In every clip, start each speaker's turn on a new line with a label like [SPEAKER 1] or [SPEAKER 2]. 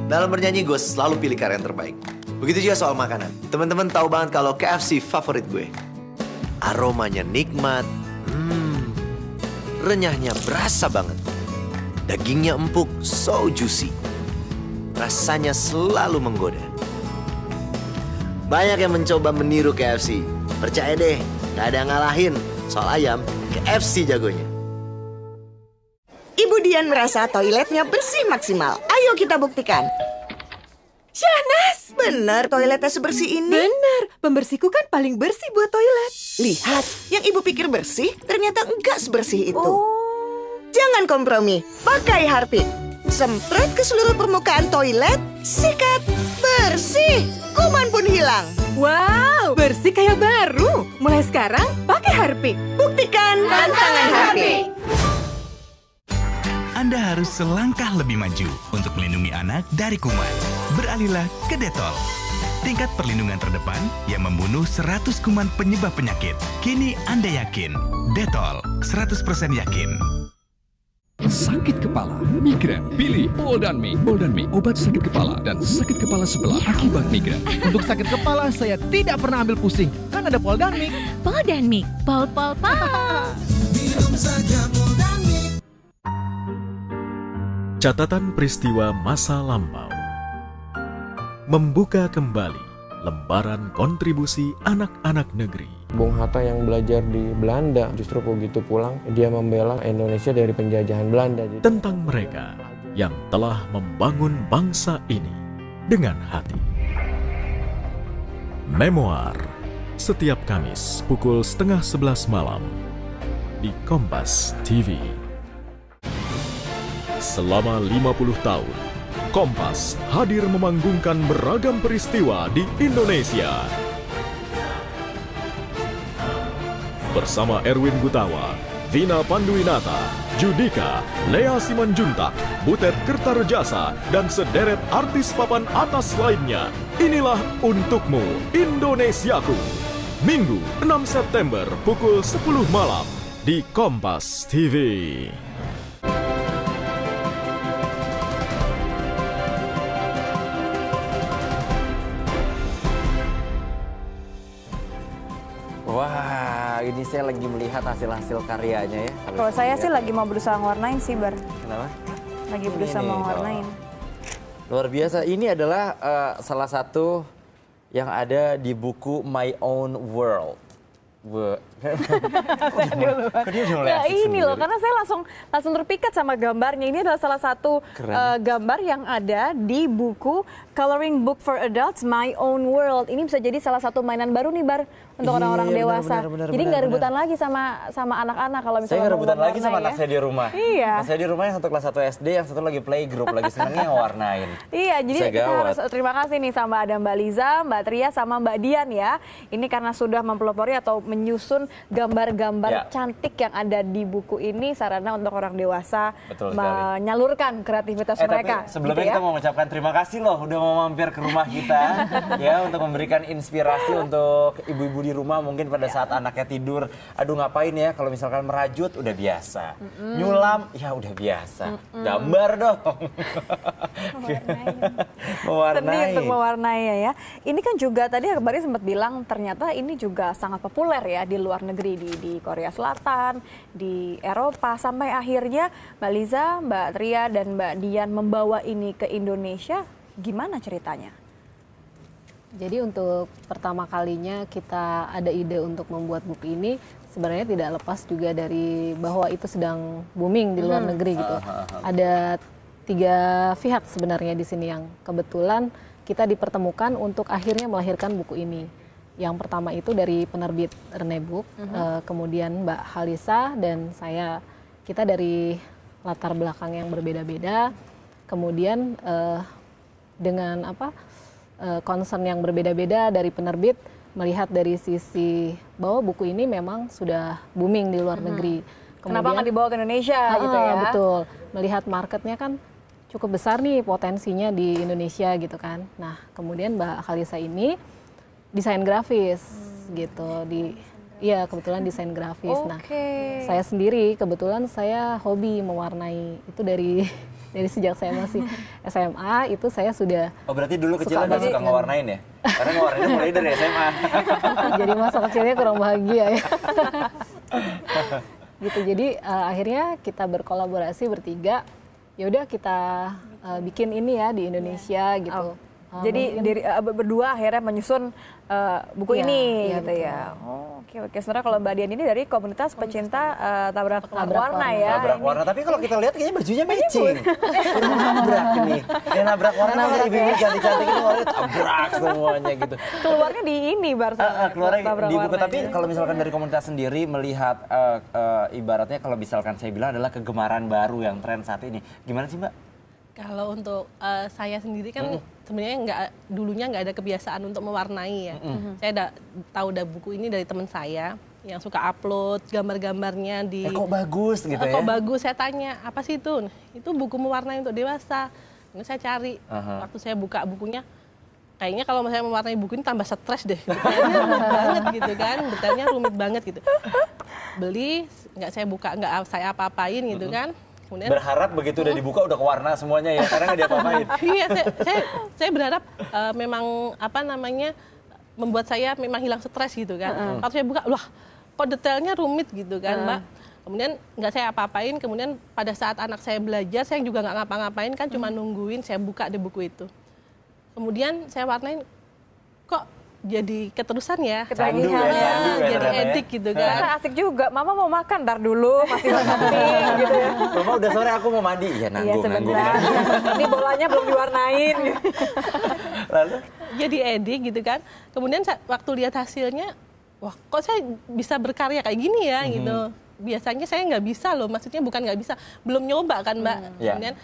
[SPEAKER 1] Dalam bernyanyi gue selalu pilih karya yang terbaik. Begitu juga soal makanan. Teman-teman tahu banget kalau KFC favorit gue. Aromanya nikmat, renyahnya berasa banget. Dagingnya empuk, so juicy. Rasanya selalu menggoda. Banyak yang mencoba meniru KFC. Percaya deh, gak ada yang ngalahin. Soal ayam, KFC jagonya.
[SPEAKER 2] Ibu Dian merasa toiletnya bersih maksimal. Ayo kita buktikan. Syahnas, benar toiletnya sebersih ini?
[SPEAKER 3] Benar, pembersihku kan paling bersih buat toilet.
[SPEAKER 2] Lihat, yang ibu pikir bersih, ternyata enggak sebersih itu.
[SPEAKER 3] Oh.
[SPEAKER 2] Jangan kompromi, pakai Harpic. Semprot ke seluruh permukaan toilet, sikat, bersih. Kuman pun hilang.
[SPEAKER 3] Wow, bersih kayak baru. Mulai sekarang pakai Harpic.
[SPEAKER 2] Buktikan tantangan Harpic.
[SPEAKER 4] Anda harus selangkah lebih maju untuk melindungi anak dari kuman. Beralihlah ke Dettol. Tingkat perlindungan terdepan yang membunuh 100 kuman penyebab penyakit. Kini Anda yakin, Dettol 100% yakin.
[SPEAKER 5] Sakit kepala, migrain, pilih Poldanme. Poldanme, obat sakit kepala dan sakit kepala sebelah akibat migrain.
[SPEAKER 6] Untuk sakit kepala saya tidak pernah ambil pusing, kan ada Poldanme.
[SPEAKER 7] Poldanme, pol.
[SPEAKER 8] Minum saja Poldanme.
[SPEAKER 9] Catatan peristiwa masa lampau. Membuka kembali lembaran kontribusi anak-anak negeri.
[SPEAKER 10] Bung Hatta yang belajar di Belanda, justru begitu pulang, dia membela Indonesia dari penjajahan Belanda.
[SPEAKER 9] Tentang mereka yang telah membangun bangsa ini dengan hati. Memoir, setiap Kamis pukul 10:30 malam di Kompas TV. Selama 50 tahun, Kompas hadir memanggungkan beragam peristiwa di Indonesia. Bersama Erwin Gutawa, Vina Panduwinata, Judika, Lea Simanjuntak, Butet Kertarejasa, dan sederet artis papan atas lainnya. Inilah untukmu, Indonesiaku. Minggu 6 September pukul 10 malam di Kompas TV.
[SPEAKER 11] Wah, ini saya lagi melihat hasil-hasil karyanya ya.
[SPEAKER 12] Kalau saya sih lagi mau berusaha ngewarnain sih, Bar.
[SPEAKER 11] Kenapa?
[SPEAKER 12] Lagi berusaha mau ngewarnain.
[SPEAKER 11] Luar biasa. Ini adalah salah satu yang ada di buku My Own World.
[SPEAKER 12] Nah, ini loh, karena saya langsung terpikat sama gambarnya. Ini adalah salah satu gambar yang ada di buku Coloring Book for Adults My Own World. Ini bisa jadi salah satu mainan baru nih, Bar, untuk orang-orang dewasa. Jadi nggak rebutan lagi sama anak-anak kalau misalnya.
[SPEAKER 11] Saya nggak rebutan lagi sama anak saya di rumah.
[SPEAKER 12] Iya.
[SPEAKER 11] Anak saya di rumah yang satu kelas 1 SD, yang satu lagi playgroup, lagi senangnya ngewarnain.
[SPEAKER 12] Iya, jadi kita harus terima kasih nih sama ada Mbak Liza, Mbak Tria, sama Mbak Dian ya. Ini karena sudah mempelopori atau menyusun gambar-gambar cantik yang ada di buku ini, sarana untuk orang dewasa menyalurkan kreativitas mereka.
[SPEAKER 11] Tapi sebelumnya
[SPEAKER 12] gitu ya.
[SPEAKER 11] kita mau mengucapkan terima kasih loh udah mau mampir ke rumah kita ya untuk memberikan inspirasi untuk ibu-ibu di rumah mungkin pada saat anaknya tidur. Aduh ngapain ya, kalau misalkan merajut udah biasa. Nyulam ya udah biasa. Gambar dong.
[SPEAKER 12] Mewarnai. Sedih untuk mewarnai ya. Ini kan juga tadi kemarin sempat bilang ternyata ini juga sangat populer ya di luar negeri, di Korea Selatan, di Eropa, sampai akhirnya Mbak Liza, Mbak Tria, dan Mbak Dian membawa ini ke Indonesia. Gimana ceritanya?
[SPEAKER 13] Jadi untuk pertama kalinya kita ada ide untuk membuat buku ini sebenarnya tidak lepas juga dari bahwa itu sedang booming di luar negeri gitu. Ada 3 pihak sebenarnya di sini yang kebetulan kita dipertemukan untuk akhirnya melahirkan buku ini. Yang pertama itu dari penerbit Rene Book, kemudian Mbak Halisa dan saya. Kita dari latar belakang yang berbeda-beda, kemudian dengan concern yang berbeda-beda dari penerbit, melihat dari sisi bahwa buku ini memang sudah booming di luar negeri. Kemudian,
[SPEAKER 12] kenapa nggak dibawa ke Indonesia gitu ya?
[SPEAKER 13] Betul, melihat marketnya kan cukup besar nih potensinya di Indonesia gitu kan. Nah kemudian Mbak Halisa ini desain grafis gitu, iya kebetulan desain grafis. Nah saya sendiri kebetulan saya hobi mewarnai, itu dari Dari sejak saya masih SMA itu saya sudah
[SPEAKER 11] Oh berarti dulu kecilnya
[SPEAKER 13] suka
[SPEAKER 11] udah suka
[SPEAKER 13] banget
[SPEAKER 11] ngewarnain ya? Karena ngewarnainnya mulai dari SMA.
[SPEAKER 13] jadi masa kecilnya kurang bahagia ya. Gitu, jadi akhirnya kita berkolaborasi bertiga. Ya udah kita bikin ini ya di Indonesia gitu.
[SPEAKER 12] Jadi berdua akhirnya menyusun buku
[SPEAKER 13] Iya,
[SPEAKER 12] ini
[SPEAKER 13] iya,
[SPEAKER 12] gitu
[SPEAKER 13] betul.
[SPEAKER 12] ya. Oh, oke. Sebenarnya kalau Mbak Dian ini dari komunitas pecinta tabrak warna ya.
[SPEAKER 11] Nabrak warna, tapi kalau kita lihat kayaknya bajunya matching. Nabrak nih. Kayak nabrak warna kan ibu-ibu cantik-cantik ini warnanya tabrak semuanya gitu.
[SPEAKER 12] Keluarnya di ini
[SPEAKER 11] Keluarnya
[SPEAKER 12] tabrak
[SPEAKER 11] di buku,
[SPEAKER 12] warna
[SPEAKER 11] tapi
[SPEAKER 12] ini.
[SPEAKER 11] kalau misalkan dari komunitas sendiri melihat ibaratnya kalau misalkan saya bilang adalah kegemaran baru yang tren saat ini. Gimana sih Mbak?
[SPEAKER 7] Kalau untuk saya sendiri kan sebenarnya dulunya nggak ada kebiasaan untuk mewarnai ya. Saya tahu buku ini dari teman saya yang suka upload gambar-gambarnya di.
[SPEAKER 11] Kok bagus gitu ya?
[SPEAKER 7] Kok bagus? Saya tanya apa sih itu? Itu buku mewarnai untuk dewasa. Ini saya cari. Waktu saya buka bukunya, kayaknya kalau saya mewarnai buku ini tambah stres deh. Detailnya rumit banget gitu kan, detailnya rumit banget gitu. Beli, nggak saya buka, nggak saya apa-apain gitu kan. Kemudian,
[SPEAKER 11] berharap begitu udah dibuka udah kewarna semuanya ya, karena nggak diapa-apain.
[SPEAKER 7] Iya, saya berharap memang membuat saya memang hilang stres gitu kan. Waktu saya buka, wah kok detailnya rumit gitu kan Mbak. Kemudian nggak saya apa-apain, kemudian pada saat anak saya belajar, saya juga nggak ngapa-ngapain kan, cuma nungguin, saya buka di buku itu. Kemudian saya warnain, kok jadi keterusan ya, jadi edik gitu kan.
[SPEAKER 12] Karena asik juga, Mama mau makan, ntar dulu, masih nanti gitu ya.
[SPEAKER 11] Mama udah sore aku mau mandi, ya nanggung.
[SPEAKER 12] Ini bolanya belum diwarnain.
[SPEAKER 11] Lalu?
[SPEAKER 7] Jadi edik gitu kan. Kemudian waktu lihat hasilnya, wah kok saya bisa berkarya kayak gini ya gitu. Biasanya saya nggak bisa loh, maksudnya bukan nggak bisa, belum nyoba kan Mbak. Kemudian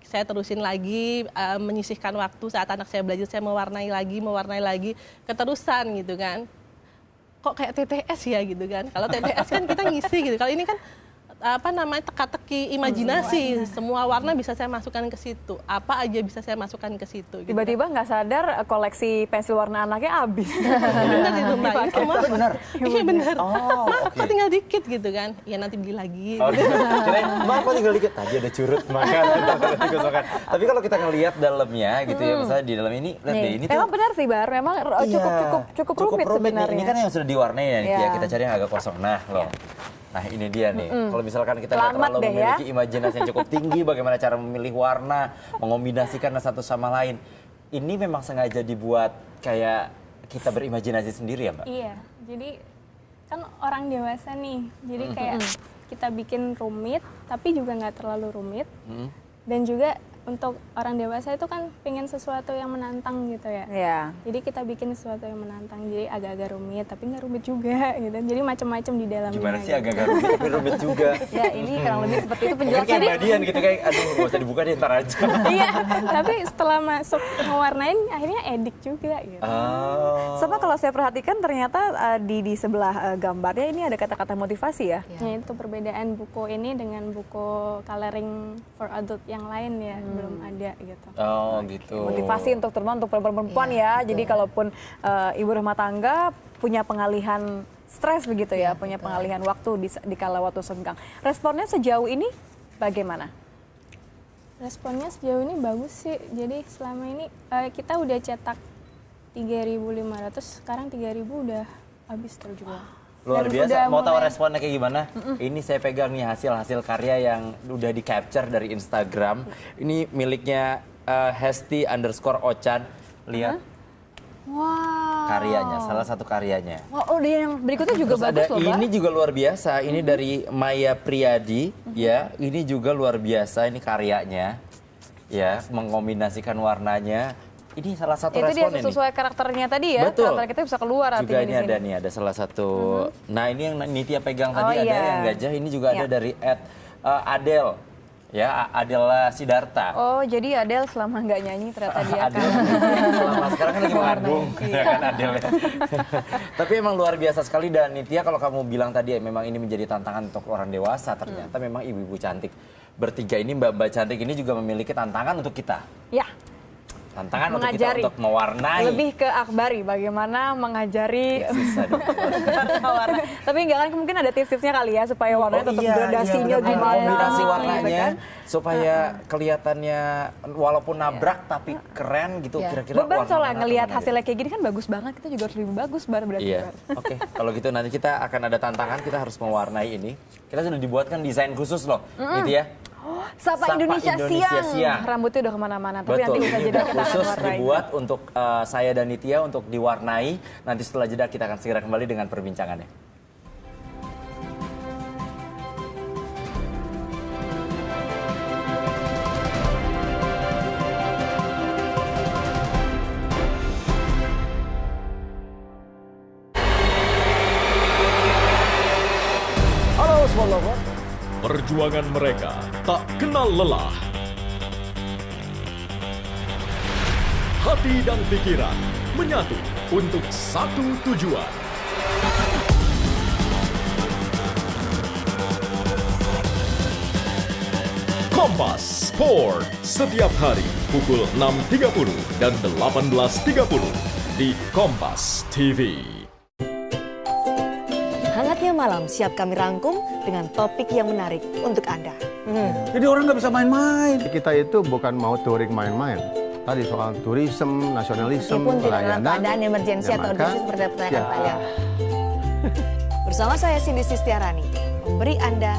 [SPEAKER 7] saya terusin lagi, menyisihkan waktu saat anak saya belajar, saya mewarnai lagi, keterusan gitu kan. Kok kayak TTS ya gitu kan. Kalau TTS kan kita ngisi gitu, kalau ini kan teka-teki imajinasi, semua warna bisa saya masukkan ke situ, apa aja bisa saya masukkan ke situ. Gitu.
[SPEAKER 12] Tiba-tiba nggak sadar koleksi pensil warna anaknya habis.
[SPEAKER 7] Benar itu Mbak, ini semua
[SPEAKER 11] benar.
[SPEAKER 7] Iya benar. Kok tinggal dikit gitu kan? Ya nanti beli lagi.
[SPEAKER 11] Kirain, Mbak kok tinggal dikit? Tadi ada curut makan. Tapi kalau kita ngelihat dalamnya gitu ya, misalnya di dalam ini, lihat deh ini tuh.
[SPEAKER 12] Memang benar sih Bar, memang cukup rumit sebenarnya.
[SPEAKER 11] Ini kan yang sudah diwarnai ya, kita cari yang agak kosong. Nah loh. Nah ini dia nih, kalau misalkan kita nggak terlalu memiliki imajinasi yang cukup tinggi, bagaimana cara memilih warna, mengombinasikan satu sama lain. Ini memang sengaja dibuat kayak kita berimajinasi sendiri ya Mbak?
[SPEAKER 14] Iya, jadi kan orang dewasa nih, jadi kayak kita bikin rumit, tapi juga nggak terlalu rumit. Dan juga untuk orang dewasa itu kan pengen sesuatu yang menantang gitu ya.
[SPEAKER 12] Iya.
[SPEAKER 14] Jadi kita bikin sesuatu yang menantang, jadi agak-agak rumit, tapi nggak rumit juga gitu. Jadi macam-macam di dalamnya.
[SPEAKER 11] Gimana sih
[SPEAKER 14] gitu.
[SPEAKER 11] agak-agak rumit tapi rumit juga?
[SPEAKER 12] Ya ini kurang lebih seperti itu
[SPEAKER 11] Mungkin
[SPEAKER 12] penjelasannya.
[SPEAKER 11] kayak Mbak Dian gitu, kayak aduh gak usah dibuka deh, ntar aja.
[SPEAKER 14] Iya, tapi setelah masuk mewarnain akhirnya edik juga gitu.
[SPEAKER 12] Sama kalau saya perhatikan ternyata di sebelah gambarnya ini ada kata-kata motivasi ya.
[SPEAKER 14] Ya itu perbedaan buku ini dengan buku coloring for adult yang lain ya, belum ada gitu.
[SPEAKER 11] Oh gitu.
[SPEAKER 12] Motivasi untuk terutama untuk perempuan-perempuan ya. Jadi kalaupun ibu rumah tangga punya pengalihan stres begitu ya, punya pengalihan waktu di kala waktu senggang. Responnya sejauh ini bagaimana?
[SPEAKER 14] Responnya sejauh ini bagus sih. Jadi selama ini kita udah cetak 3.500, sekarang 3.000 udah habis terjual.
[SPEAKER 11] Luar
[SPEAKER 14] Dan
[SPEAKER 11] biasa,
[SPEAKER 14] udah
[SPEAKER 11] mau tahu
[SPEAKER 14] mulai-
[SPEAKER 11] responnya kayak gimana? Ini saya pegang nih hasil karya yang udah di capture dari Instagram. Ini miliknya Hesti_Ochan. Lihat
[SPEAKER 12] Wow.
[SPEAKER 11] karyanya, salah satu karyanya.
[SPEAKER 12] Oh, dia yang berikutnya juga
[SPEAKER 11] Terus
[SPEAKER 12] bagus
[SPEAKER 11] ada
[SPEAKER 12] loh, Mbak.
[SPEAKER 11] ini juga luar biasa, ini dari Maya Priyadi, ya. Ini juga luar biasa, ini karyanya. Ya, mengombinasikan warnanya. Ini salah satu
[SPEAKER 12] Itu dia
[SPEAKER 11] responnya nih.
[SPEAKER 12] sesuai karakternya tadi ya.
[SPEAKER 11] Betul.
[SPEAKER 12] Karakter kita bisa keluar
[SPEAKER 11] Juga
[SPEAKER 12] artinya
[SPEAKER 11] ini
[SPEAKER 12] di sini.
[SPEAKER 11] ada nih, ada salah satu. Nah ini yang Nitya pegang tadi,
[SPEAKER 12] Oh,
[SPEAKER 11] ada
[SPEAKER 12] iya.
[SPEAKER 11] yang gajah, ini juga ada
[SPEAKER 12] Iya.
[SPEAKER 11] dari Adel. Ya, Adela Sidarta.
[SPEAKER 12] Oh, jadi Adele selama nggak nyanyi ternyata dia kan.
[SPEAKER 11] Selama sekarang kan lagi mengandung, ya kan Adel ya. Tapi emang luar biasa sekali, dan Nitya kalau kamu bilang tadi ya, memang ini menjadi tantangan untuk orang dewasa, ternyata memang ibu-ibu cantik bertiga ini, mbak-mbak cantik ini juga memiliki tantangan untuk kita.
[SPEAKER 12] Ya.
[SPEAKER 11] Tantangan untuk kita
[SPEAKER 12] Mengajari.
[SPEAKER 11] untuk mewarnai.
[SPEAKER 12] Lebih ke Akbari, bagaimana mengajari warna. Tapi enggak kan mungkin ada tips-tipsnya kali ya supaya warnanya tetap gradasinya gimana.
[SPEAKER 11] Kombinasi warnanya
[SPEAKER 12] gitu kan?
[SPEAKER 11] supaya kelihatannya walaupun nabrak tapi keren gitu kira-kira.
[SPEAKER 12] Beban
[SPEAKER 11] warna
[SPEAKER 12] soalnya
[SPEAKER 11] mana
[SPEAKER 12] ngelihat
[SPEAKER 11] kemana
[SPEAKER 12] hasilnya kayak gini kan bagus banget, kita juga harus lebih bagus berarti.
[SPEAKER 11] Iya, oke. Kalau gitu nanti kita akan ada tantangan, kita harus mewarnai ini. Kita sudah dibuatkan desain khusus loh, gitu ya.
[SPEAKER 12] Sapa Indonesia siang. Rambutnya udah kemana-mana, tapi
[SPEAKER 11] Betul,
[SPEAKER 12] nanti usai
[SPEAKER 11] ini
[SPEAKER 12] jeda
[SPEAKER 11] udah
[SPEAKER 12] kita akan
[SPEAKER 11] khusus
[SPEAKER 12] warnai.
[SPEAKER 11] dibuat untuk saya dan Nitya untuk diwarnai. Nanti setelah jeda kita akan segera kembali dengan perbincangannya.
[SPEAKER 9] Halo Small Lover. Perjuangan mereka tak kenal lelah. Hati dan pikiran menyatu untuk satu tujuan. Kompas Sport setiap hari pukul 6.30 dan 18.30 di Kompas TV.
[SPEAKER 2] Hangatnya malam siap kami rangkum dengan topik yang menarik untuk Anda.
[SPEAKER 15] Jadi orang nggak bisa main-main.
[SPEAKER 16] Kita itu bukan mau touring main-main. Tadi soal turisme, nasionalisme,
[SPEAKER 2] Meskipun tidak dalam
[SPEAKER 16] pelayanan.
[SPEAKER 2] keadaan emergensi atau
[SPEAKER 16] maka,
[SPEAKER 2] urgensi seperti pertanyaan Pak ya.
[SPEAKER 16] ya.
[SPEAKER 2] Bersama saya Cindy Sistiarani, memberi Anda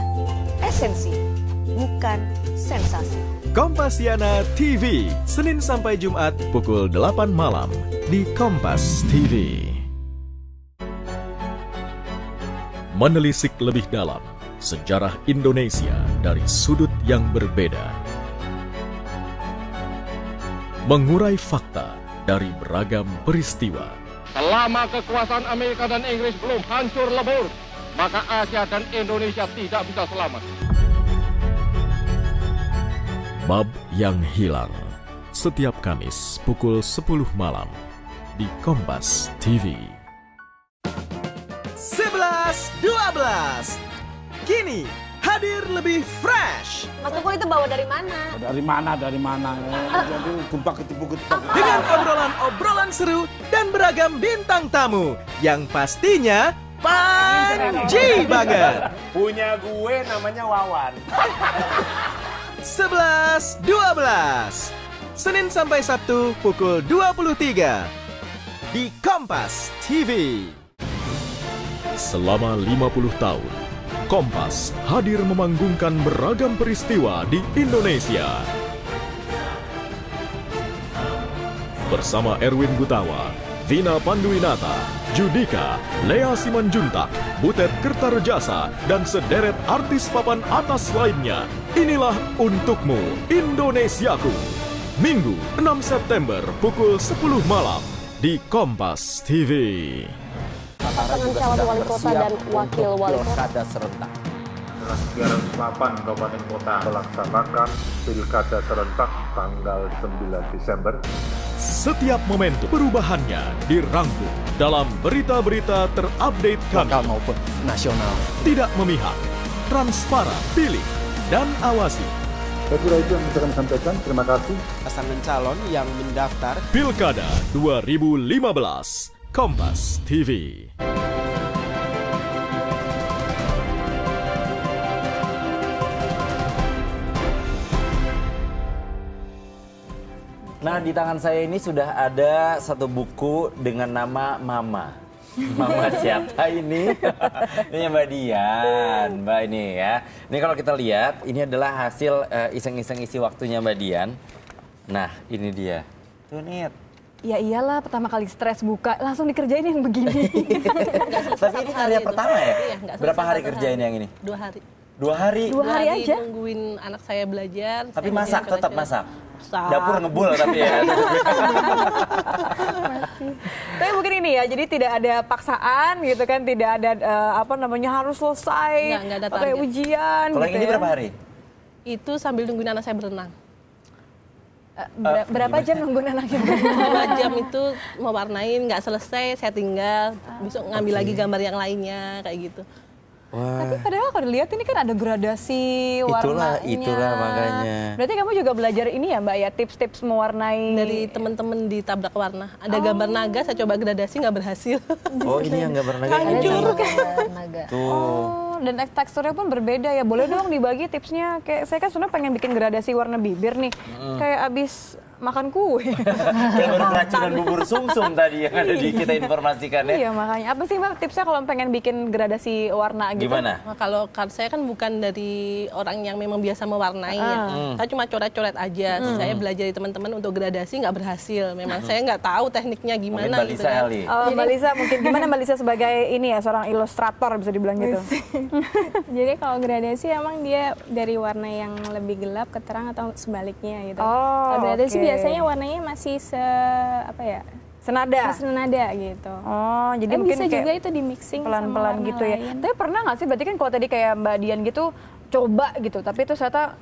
[SPEAKER 2] esensi, bukan sensasi.
[SPEAKER 17] Kompasiana TV, Senin sampai Jumat pukul 8 malam di Kompas TV.
[SPEAKER 9] Menelisik lebih dalam sejarah Indonesia dari sudut yang berbeda. Mengurai fakta dari beragam peristiwa.
[SPEAKER 18] Selama kekuasaan Amerika dan Inggris belum hancur lebur, maka Asia dan Indonesia tidak bisa selamat.
[SPEAKER 9] Bab yang hilang. Setiap Kamis pukul 10 malam di Kompas TV.
[SPEAKER 17] 11-12. Kini hadir lebih fresh.
[SPEAKER 12] Mas Tukul itu bawa dari mana?
[SPEAKER 15] Dari mana? Jadi gempa ketipu.
[SPEAKER 17] Dengan obrolan-obrolan seru dan beragam bintang tamu yang pastinya panji banget.
[SPEAKER 11] Punya gue namanya Wawan.
[SPEAKER 17] 11-12. Senin sampai Sabtu pukul 23 di Kompas TV.
[SPEAKER 9] Selama 50 tahun, Kompas hadir memanggungkan beragam peristiwa di Indonesia. Bersama Erwin Gutawa, Vina Panduwinata, Judika, Lea Simanjuntak, Butet Kertarejasa, dan sederet artis papan atas lainnya. Inilah untukmu, Indonesiaku. Minggu 6 September pukul 10 malam di Kompas TV.
[SPEAKER 11] Pasangan
[SPEAKER 13] calon wali kota dan wakil wali kota.
[SPEAKER 11] Pilkada serentak.
[SPEAKER 19] 308 kabupaten kota melaksanakan pilkada serentak tanggal 9 Desember.
[SPEAKER 9] Setiap momentum perubahannya dirangkum dalam berita-berita terupdate kami.
[SPEAKER 6] Lokal maupun nasional.
[SPEAKER 9] Tidak memihak, transparan, pilih, dan awasi.
[SPEAKER 19] Saya kira itu yang bisa kami sampaikan. Terima kasih.
[SPEAKER 6] Pasangan calon yang mendaftar.
[SPEAKER 9] Pilkada 2015, Kompas TV.
[SPEAKER 11] Nah, di tangan saya ini sudah ada satu buku dengan nama Mama. Mama siapa ini? Ini Mbak Dian, Mbak ini ya. Ini kalau kita lihat, ini adalah hasil iseng-iseng isi waktunya Mbak Dian. Nah, ini dia. Tuh, Nit.
[SPEAKER 12] Ya iyalah, pertama kali stres buka, langsung dikerjain yang begini.
[SPEAKER 11] Tapi ini karya pertama ya? Berapa hari kerjain yang ini?
[SPEAKER 7] 2 hari.
[SPEAKER 11] 2 hari?
[SPEAKER 12] 2 hari aja?
[SPEAKER 7] Nungguin anak saya belajar.
[SPEAKER 11] Tapi
[SPEAKER 7] saya
[SPEAKER 11] masak,
[SPEAKER 7] bikin
[SPEAKER 11] tetap
[SPEAKER 7] collection.
[SPEAKER 11] masak? Dapur ngebul tapi ya.
[SPEAKER 12] Tapi mungkin ini ya, jadi tidak ada paksaan gitu kan, tidak ada harus selesai,
[SPEAKER 7] Nggak ada
[SPEAKER 12] pakai
[SPEAKER 7] target.
[SPEAKER 12] ujian.
[SPEAKER 11] Kalau
[SPEAKER 12] gitu
[SPEAKER 11] yang ini
[SPEAKER 12] ya.
[SPEAKER 11] berapa hari?
[SPEAKER 7] Itu sambil nungguin anak saya berenang.
[SPEAKER 12] Berapa jam nungguin anaknya?
[SPEAKER 7] 2 jam itu mewarnain, nggak selesai, saya tinggal. Besok ngambil lagi gambar yang lainnya, kayak gitu.
[SPEAKER 12] Tapi padahal kalau dilihat ini kan ada gradasi warnanya.
[SPEAKER 11] Itulah makanya.
[SPEAKER 12] Berarti kamu juga belajar ini ya Mbak ya, tips-tips mewarnai.
[SPEAKER 7] Dari teman-teman di Tabrak Warna. Ada gambar naga, saya coba gradasi nggak berhasil.
[SPEAKER 11] Oh ini yang gambar naga.
[SPEAKER 7] Hancur.
[SPEAKER 11] Tuh.
[SPEAKER 12] Dan teksturnya pun berbeda ya. Boleh dong dibagi tipsnya. Kayak saya kan sebenarnya pengen bikin gradasi warna bibir nih. Kayak abis makan kue.
[SPEAKER 11] Kayak baru keracunan bubur sumsum tadi yang ada di kita informasikan ya.
[SPEAKER 12] Iya makanya. Apa sih Mbak tipsnya kalau pengen bikin gradasi warna gitu?
[SPEAKER 11] Gimana?
[SPEAKER 7] Nah, kalau saya kan bukan dari orang yang memang biasa mewarnai ya. Saya cuma coret-coret aja. Saya belajar dari teman-teman untuk gradasi nggak berhasil. Memang saya nggak tahu tekniknya gimana.
[SPEAKER 11] Mungkin Mbak Lisa
[SPEAKER 7] gitu kan.
[SPEAKER 12] Mbak Lisa mungkin gimana Mbak Lisa sebagai ini ya seorang ilustrator bisa dibilang gitu.
[SPEAKER 14] Jadi kalau gradasi emang dia dari warna yang lebih gelap ke terang atau sebaliknya gitu. Kalau gradasi biasanya warnanya masih senada gitu.
[SPEAKER 12] Oh, jadi mungkin
[SPEAKER 14] bisa
[SPEAKER 12] kayak
[SPEAKER 14] juga itu di mixing
[SPEAKER 12] pelan-pelan gitu ya.
[SPEAKER 14] lain.
[SPEAKER 12] Tapi pernah nggak sih berarti kan kalau tadi kayak Mbak Dian gitu coba gitu, tapi itu ternyata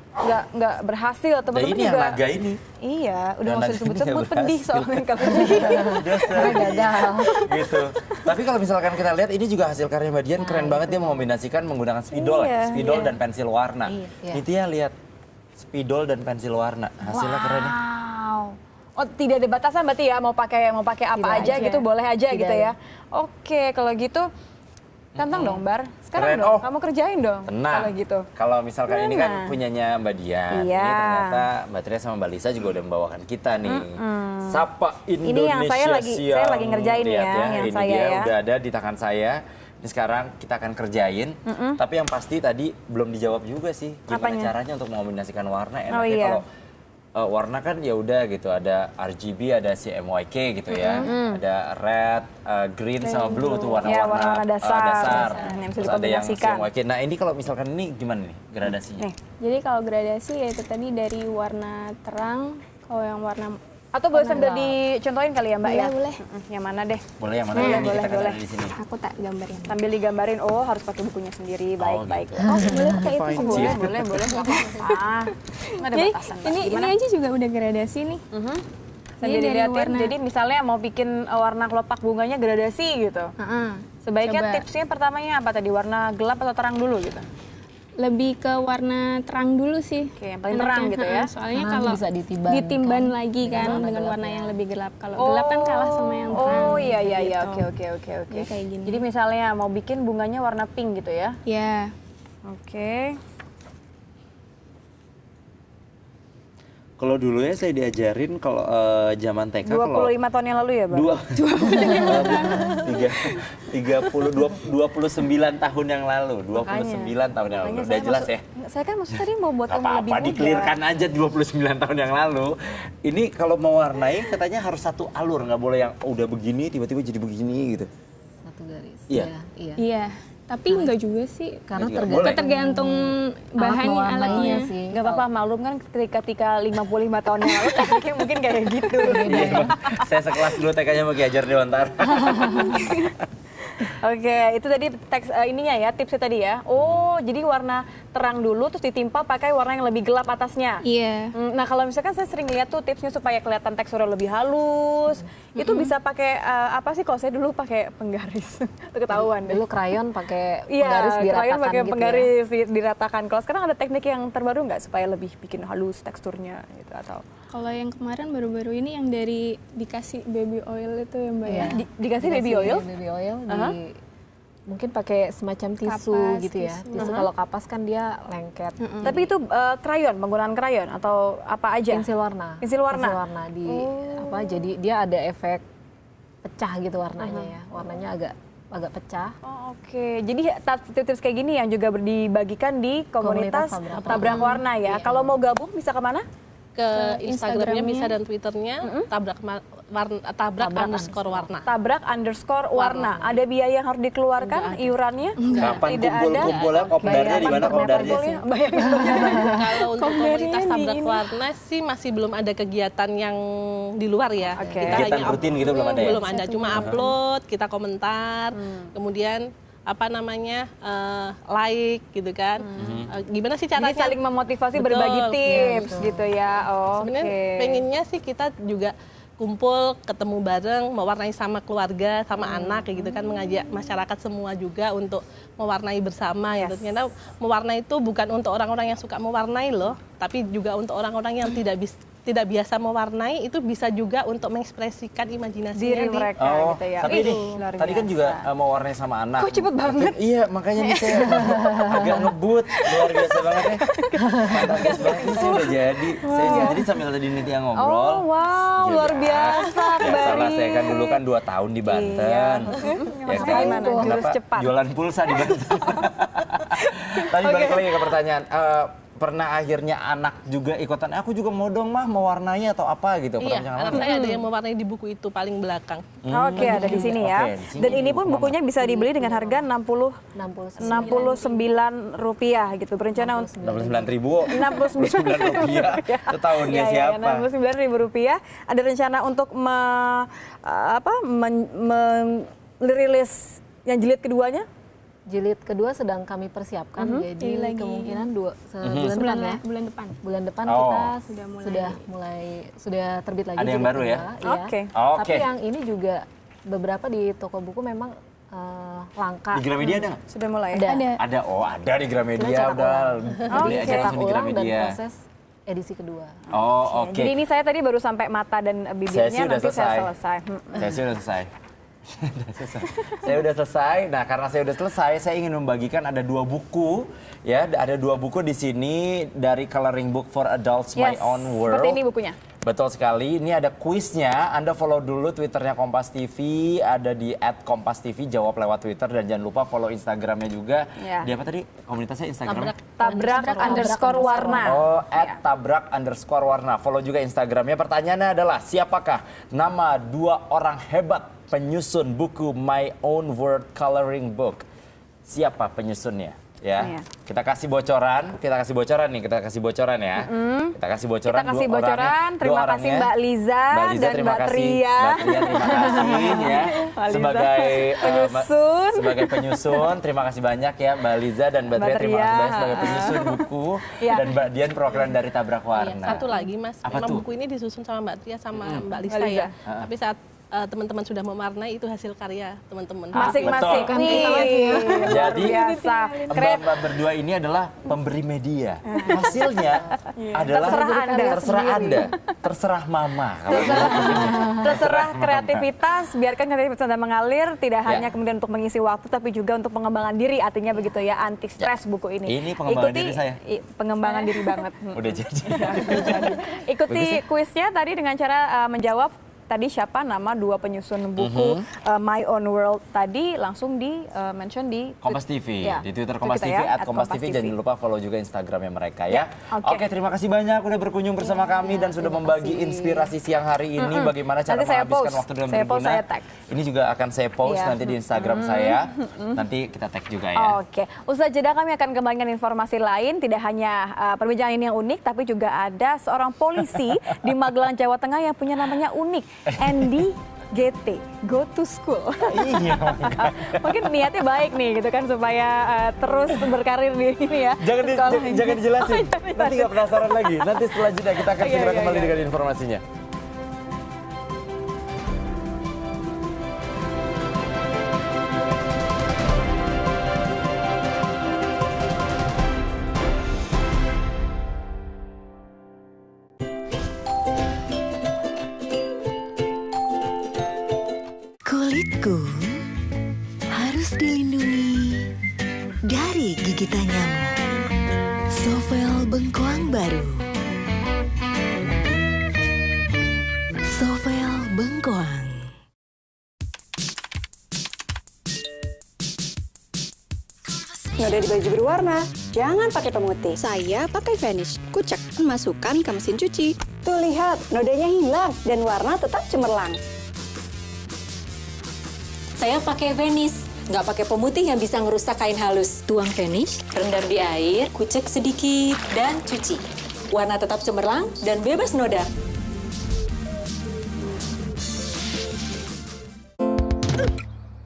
[SPEAKER 12] nggak berhasil. Teman-teman
[SPEAKER 11] ini
[SPEAKER 12] juga.
[SPEAKER 11] yang naga ini.
[SPEAKER 12] Iya, udah nggak usah
[SPEAKER 11] Naganya
[SPEAKER 12] disebut-sebut
[SPEAKER 11] nggak
[SPEAKER 12] pedih
[SPEAKER 11] berhasil.
[SPEAKER 12] soalnya kalau pedih.
[SPEAKER 11] Gagal. Gitu. Tapi kalau misalkan kita lihat ini juga hasil karya Mbak Dian keren banget, dia mengombinasikan menggunakan spidol, spidol dan pensil warna. Nitia lihat spidol dan pensil warna, hasilnya keren ya.
[SPEAKER 12] Oh, tidak ada batasan berarti ya mau pakai apa aja gitu boleh aja gitu ya. Oke, kalau gitu tantang dong Bar. Sekarang
[SPEAKER 11] Keren.
[SPEAKER 12] dong, kamu kerjain dong.
[SPEAKER 11] Tenang.
[SPEAKER 12] Kalau gitu.
[SPEAKER 11] Kalau misalkan ini kan punyanya Mbak Dian.
[SPEAKER 12] Iya.
[SPEAKER 11] Ini ternyata Mbak Tria sama Mbak Lisa juga udah membawakan kita nih. Sapa Indonesia
[SPEAKER 12] Ini yang saya lagi ngerjain
[SPEAKER 11] Lihat
[SPEAKER 12] ya, yang
[SPEAKER 11] ini
[SPEAKER 12] saya
[SPEAKER 11] dia
[SPEAKER 12] ya.
[SPEAKER 11] udah ada di tangan saya. Ini sekarang kita akan kerjain. Tapi yang pasti tadi belum dijawab juga sih gimana
[SPEAKER 12] Apanya?
[SPEAKER 11] caranya untuk mengombinasikan warna. Enaknya
[SPEAKER 12] iya.
[SPEAKER 11] kalau warna kan ya udah gitu, ada RGB, ada CMYK gitu ya, ada red, green sama blue tuh warna-warna
[SPEAKER 12] warna-warna dasar. Yang bisa
[SPEAKER 11] Terus ada yang
[SPEAKER 12] dikombinasikan.
[SPEAKER 11] CMYK. Nah ini kalau misalkan ini gimana nih gradasinya?
[SPEAKER 14] Jadi kalau gradasi ya itu tadi dari warna terang, kalau yang warna
[SPEAKER 12] Atau boleh sambil dicontohin kali ya Mbak ya?
[SPEAKER 14] Boleh.
[SPEAKER 12] Yang mana deh?
[SPEAKER 11] Boleh yang mana? Ini kita kan ada di sini.
[SPEAKER 14] Aku tak gambarin.
[SPEAKER 12] Sambil digambarin, oh harus pakai bukunya sendiri, baik-baik.
[SPEAKER 11] gitu.
[SPEAKER 14] Boleh kayak itu.
[SPEAKER 12] Boleh, nggak apa-apa. Nggak ada
[SPEAKER 14] Jadi
[SPEAKER 12] batasan, Mbak.
[SPEAKER 14] ini
[SPEAKER 12] Gimana?
[SPEAKER 14] aja juga udah gradasi nih.
[SPEAKER 12] Sambil
[SPEAKER 14] dari
[SPEAKER 12] dilihatin,
[SPEAKER 14] warna-
[SPEAKER 12] jadi misalnya mau bikin warna kelopak bunganya gradasi gitu. Sebaiknya
[SPEAKER 14] Coba.
[SPEAKER 12] tipsnya pertamanya apa tadi? Warna gelap atau terang dulu gitu?
[SPEAKER 14] Lebih ke warna terang dulu sih.
[SPEAKER 12] Oke, yang paling terang gitu ya.
[SPEAKER 14] Soalnya
[SPEAKER 13] Nanti
[SPEAKER 14] kalau
[SPEAKER 13] bisa ditimbang,
[SPEAKER 14] ditimban
[SPEAKER 13] kan?
[SPEAKER 14] lagi kan
[SPEAKER 13] Warna
[SPEAKER 14] dengan
[SPEAKER 13] gelap
[SPEAKER 14] warna
[SPEAKER 13] ya.
[SPEAKER 14] yang lebih gelap. Kalau gelap kan kalah sama yang terang.
[SPEAKER 12] Oh iya,
[SPEAKER 14] gitu.
[SPEAKER 12] oke.
[SPEAKER 14] Jadi kayak gini.
[SPEAKER 12] Jadi misalnya mau bikin bunganya warna pink gitu ya?
[SPEAKER 14] Ya.
[SPEAKER 12] Oke.
[SPEAKER 11] Kalau dulu ya saya diajarin kalau zaman TK
[SPEAKER 12] 25
[SPEAKER 11] kalau
[SPEAKER 12] tahun yang lalu ya, Bang?
[SPEAKER 11] 29 tahun yang lalu, 29 tahun yang lalu.
[SPEAKER 12] Makanya
[SPEAKER 11] Udah
[SPEAKER 12] saya
[SPEAKER 11] jelas
[SPEAKER 12] maksud-
[SPEAKER 11] ya.
[SPEAKER 12] Saya kan maksud tadi mau buat
[SPEAKER 11] Gak
[SPEAKER 12] kamu lebih
[SPEAKER 11] apa-apa,
[SPEAKER 12] muda.
[SPEAKER 11] dikelirkan aja 29 tahun yang lalu. Ini kalau mau warnai katanya harus satu alur, nggak boleh yang udah begini tiba-tiba jadi begini gitu.
[SPEAKER 13] Satu garis.
[SPEAKER 11] Iya.
[SPEAKER 14] Iya. Tapi enggak juga sih.
[SPEAKER 13] Karena
[SPEAKER 11] Nggak juga boleh.
[SPEAKER 14] tergantung bahannya,
[SPEAKER 13] mewarnainya
[SPEAKER 14] alatnya.
[SPEAKER 13] sih.
[SPEAKER 12] Gak apa-apa, maklum kan ketika 55 tahun yang lalu tekniknya mungkin kayak gitu.
[SPEAKER 11] Iya, Bang. Saya sekelas dulu TK-nya sama Ki Hajar Dewantara.
[SPEAKER 12] Oke, itu tadi teks ininya ya, tipsnya tadi ya. Oh, jadi warna terang dulu terus ditimpa pakai warna yang lebih gelap atasnya.
[SPEAKER 14] Iya.
[SPEAKER 12] Nah, kalau misalkan saya sering lihat tuh tipsnya supaya kelihatan teksturnya lebih halus, itu bisa pakai apa sih? Kalau saya dulu pakai penggaris. Itu ketahuan deh.
[SPEAKER 13] Dulu krayon pakai
[SPEAKER 12] Iya,
[SPEAKER 13] penggaris diratakan
[SPEAKER 12] krayon pakai
[SPEAKER 13] gitu
[SPEAKER 12] penggaris diratakan. Kalau sekarang ada teknik yang terbaru nggak supaya lebih bikin halus teksturnya gitu atau?
[SPEAKER 14] Kalau yang kemarin baru-baru ini yang dari dikasih baby oil itu ya Mbak ya.
[SPEAKER 12] Dikasih baby oil?
[SPEAKER 13] Baby oil mungkin pakai semacam tisu
[SPEAKER 14] Kapas,
[SPEAKER 13] gitu ya.
[SPEAKER 14] tisu.
[SPEAKER 13] Tisu kalau kapas kan dia lengket.
[SPEAKER 12] Tapi itu krayon, penggunaan krayon atau apa aja?
[SPEAKER 13] Pensil warna.
[SPEAKER 12] Pensil warna.
[SPEAKER 13] Pensil warna di apa? Jadi dia ada efek pecah gitu warnanya ya. Warnanya agak pecah.
[SPEAKER 12] Oh, oke. Jadi tips-tips kayak gini yang juga dibagikan di komunitas Tabrak Warna ya. Kalau mau gabung bisa kemana?
[SPEAKER 7] Ke Instagramnya
[SPEAKER 14] Instagramnya.
[SPEAKER 7] bisa dan Twitternya tabrak underscore warna.
[SPEAKER 12] Tabrak underscore warna. Ada biaya yang harus dikeluarkan iurannya?
[SPEAKER 11] Kapan
[SPEAKER 12] Tidak ada.
[SPEAKER 11] kumpul-kumpulnya, kopdarnya di mana kopdarnya sih?
[SPEAKER 7] Kalau untuk komunitas tabrak warna sih masih belum ada kegiatan yang di luar ya.
[SPEAKER 12] Oke.
[SPEAKER 7] Kita
[SPEAKER 11] Kegiatan
[SPEAKER 7] hanya
[SPEAKER 11] rutin gitu belum ada ya?
[SPEAKER 7] Belum ada, cuma upload, kita komentar, kemudian like gitu kan. Gimana sih caranya?
[SPEAKER 12] Jadi saling memotivasi
[SPEAKER 7] Betul.
[SPEAKER 12] berbagi tips
[SPEAKER 7] Iya, betul.
[SPEAKER 12] gitu ya. Oh,
[SPEAKER 7] Sebenarnya pengennya sih kita juga kumpul, ketemu bareng, mewarnai sama keluarga, sama anak kayak gitu kan, mengajak masyarakat semua juga untuk mewarnai bersama gitu. Karena mewarnai itu bukan untuk orang-orang yang suka mewarnai loh, tapi juga untuk orang-orang yang tidak biasa mewarnai, itu bisa juga untuk mengekspresikan imajinasinya
[SPEAKER 12] Diri mereka gitu ya.
[SPEAKER 11] Tapi ini tadi kan juga mewarnai sama anak.
[SPEAKER 12] Kok cepet banget?
[SPEAKER 11] Iya, makanya nih saya agak ngebut, luar biasa banget ya. Fantastis banget ini saya udah jadi. Jadi sambil tadi Nitya ngobrol.
[SPEAKER 12] Oh wow, luar biasa.
[SPEAKER 11] Salah saya kan dulu kan 2 tahun di Banten. Ya kan, kenapa jualan pulsa di Banten. Tadi balik lagi ke pertanyaan. Pernah akhirnya anak juga ikutan, aku juga mau dong mah mewarnai atau apa gitu?
[SPEAKER 7] Iya, anak saya ada yang mewarnai di buku itu paling belakang.
[SPEAKER 12] Oke, ada di sini ya. Dan ini pun bukunya bisa dibeli dengan harga 69 rupiah gitu. Berencana untuk
[SPEAKER 11] 69.000.
[SPEAKER 12] 69
[SPEAKER 11] rupiah. Itu tahunnya siapa?
[SPEAKER 12] 69.000 rupiah. Ada rencana untuk merilis yang jilid keduanya?
[SPEAKER 13] Jilid kedua sedang kami persiapkan, jadi kemungkinan bulan depan kita sudah terbit lagi.
[SPEAKER 11] Ada yang baru ya?
[SPEAKER 12] Oke.
[SPEAKER 13] Tapi yang ini juga beberapa di toko buku memang langka.
[SPEAKER 11] Di Gramedia ada nggak?
[SPEAKER 12] Sudah mulai.
[SPEAKER 11] Ada. Oh, ada di Gramedia udah. Beli aja langsung di Gramedia.
[SPEAKER 13] Dan proses edisi kedua.
[SPEAKER 11] Oh, oke.
[SPEAKER 12] Jadi ini saya tadi baru sampai mata dan bibirnya, nanti saya selesai.
[SPEAKER 11] Saya sih udah selesai. Saya udah selesai. Nah, karena saya udah selesai, saya ingin membagikan ada 2 buku ya. Ada 2 buku di sini dari Coloring Book for Adults My Own World.
[SPEAKER 12] Seperti ini bukunya.
[SPEAKER 11] Betul sekali. Ini ada kuisnya. Anda follow dulu Twitternya Kompas TV, ada di @kompas.tv, jawab lewat Twitter, dan jangan lupa follow Instagramnya juga. Di apa tadi komunitasnya Instagramnya?
[SPEAKER 12] tabrak_warna.
[SPEAKER 11] Oh, @tabrak_warna. Follow juga Instagramnya. Pertanyaannya adalah, siapakah nama 2 orang hebat penyusun buku My Own World Coloring Book? Siapa penyusunnya? Ya, kita kasih bocoran ya. Kita kasih bocoran.
[SPEAKER 12] Terima kasih Mbak Liza dan Mbak Tria.
[SPEAKER 11] Terima kasih ya sebagai
[SPEAKER 12] penyusun.
[SPEAKER 11] Terima kasih banyak ya Mbak Liza dan Mbak Tria. Terima kasih banyak sebagai penyusun buku dan Mbak Dian perwakilan dari Tabrak Warna.
[SPEAKER 7] Satu lagi Mas, memang buku ini disusun sama Mbak Tria sama Mbak Lisa ya. Tapi saat teman-teman sudah mewarnai, itu hasil karya teman-teman.
[SPEAKER 12] Masing-masing.
[SPEAKER 11] Jadi Mbak berdua ini adalah pemberi media. Hasilnya adalah terserah Anda, terserah Mama.
[SPEAKER 12] Terserah kreativitas, biarkan kreativitas Anda mengalir, tidak hanya kemudian untuk mengisi waktu, tapi juga untuk pengembangan diri, artinya begitu ya, anti stres buku ini.
[SPEAKER 11] Ini pengembangan diri saya.
[SPEAKER 12] Pengembangan diri banget.
[SPEAKER 11] Udah jadi.
[SPEAKER 12] Ikuti kuisnya tadi dengan cara menjawab tadi siapa nama 2 penyusun buku My Own World tadi, langsung di mention di
[SPEAKER 11] Kompas TV, di Twitter Kompas TV, @kompas.tv. Jangan lupa follow juga Instagramnya mereka ya. Oke, terima kasih banyak udah berkunjung bersama kami dan sudah membagi inspirasi siang hari ini, bagaimana cara menghabiskan waktu dengan berguna. Ini juga akan saya post nanti di Instagram saya. Nanti kita tag juga ya.
[SPEAKER 12] Oke, usai jeda kami akan kembangkan informasi lain, tidak hanya perbincangan ini yang unik, tapi juga ada seorang polisi di Magelang, Jawa Tengah yang punya namanya unik. Andy GT, Go to School.
[SPEAKER 11] Iya,
[SPEAKER 12] mungkin niatnya baik nih gitu kan, supaya terus berkarir di ini ya.
[SPEAKER 11] Jangan dijelasin, nanti nggak penasaran lagi. Nanti setelah jeda kita akan segera kembali dengan informasinya.
[SPEAKER 20] Kulitku harus dilindungi dari gigitan nyamuk. Sovel Bengkoang baru. Sovel Bengkoang.
[SPEAKER 21] Noda di baju berwarna, jangan pakai pemutih. Saya pakai Vanish. Kucek, masukkan ke mesin cuci. Tuh lihat, nodanya hilang dan warna tetap cemerlang.
[SPEAKER 22] Saya pakai Vanish, nggak pakai pemutih yang bisa ngerusak kain halus. Tuang Vanish, rendam di air, kucek sedikit, dan cuci. Warna tetap cemerlang dan bebas noda.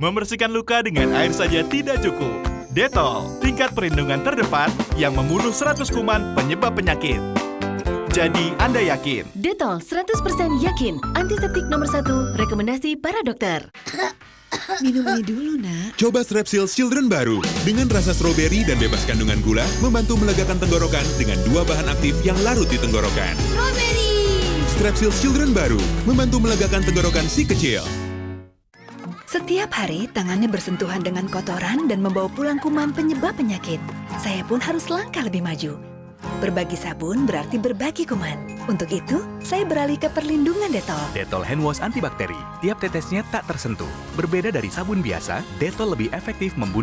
[SPEAKER 4] Membersihkan luka dengan air saja tidak cukup. Dettol, tingkat perlindungan terdepan yang membunuh 100 kuman penyebab penyakit. Jadi Anda yakin?
[SPEAKER 20] Detol 100% yakin, antiseptik nomor 1, rekomendasi para dokter. Minum ini dulu, nak.
[SPEAKER 1] Coba Strepsils Children baru. Dengan rasa stroberi dan bebas kandungan gula, membantu melegakan tenggorokan dengan 2 bahan aktif yang larut di tenggorokan.
[SPEAKER 20] Strawberry!
[SPEAKER 1] Strepsils Children baru, membantu melegakan tenggorokan si kecil.
[SPEAKER 20] Setiap hari, tangannya bersentuhan dengan kotoran dan membawa pulang kuman penyebab penyakit. Saya pun harus langkah lebih maju. Berbagi sabun berarti berbagi kuman. Untuk itu, saya beralih ke perlindungan Detol.
[SPEAKER 4] Detol Hand Wash Antibakteri. Tiap tetesnya tak tersentuh. Berbeda dari sabun biasa, Detol lebih efektif membunuh